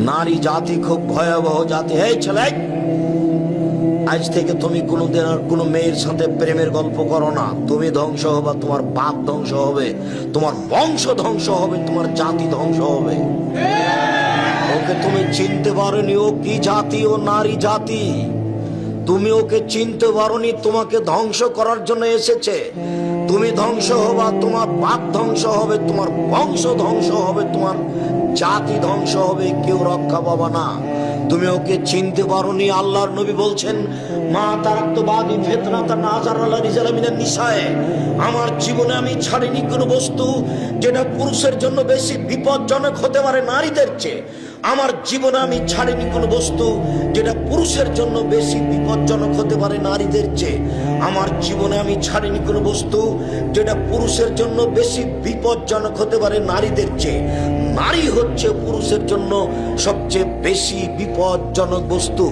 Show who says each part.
Speaker 1: নারী জাতি খুব ভয়াবহ জাতি। এই ছেলে, আজ থেকে তুমি কোনোদিন আর কোনো মেয়ের সাথে প্রেমের গল্প করো না। তুমি ধ্বংস হবে, তোমার বাপ ধ্বংস হবে, তোমার বংশ ধ্বংস হবে, তোমার জাতি ধ্বংস হবে। ওকে তুমি চিনতে পারোনি, ও কি জাতি? ও নারী জাতি। তুমি ওকে চিনতে পারোনি, তোমাকে ধ্বংস করার জন্য এসেছে। তুমি ধ্বংস হবা, তোমার বাপ ধ্বংস হবে, তোমার বংশ ধ্বংস হবে, তোমার জাতি ধ্বংস হবে, কেউ রক্ষা পাবা না। তুমি ওকে চিনতে পারোনি। আল্লাহর নবী বলছেন, মা তারাক্তুবাদি ফিতনাতা নাযার আলা রিজালা মিনান নিসায়ে, আমার জীবনে আমি ছাড়িনি কোনো বস্তু যেটা পুরুষের জন্য বেশি বিপজ্জনক হতে পারে নারীদের চেয়ে। আমার জীবনে আমি ছাড়িনি কোনো বস্তু যেটা পুরুষের জন্য বেশি বিপজ্জনক হতে পারে নারীদের চেয়ে। আমার জীবনে আমি ছাড়িনি কোনো বস্তু যেটা পুরুষের জন্য বেশি বিপজ্জনক হতে পারে নারীদের চেয়ে। নারী হচ্ছে পুরুষের জন্য সবচেয়ে বেশি বিপজ্জনক বস্তু।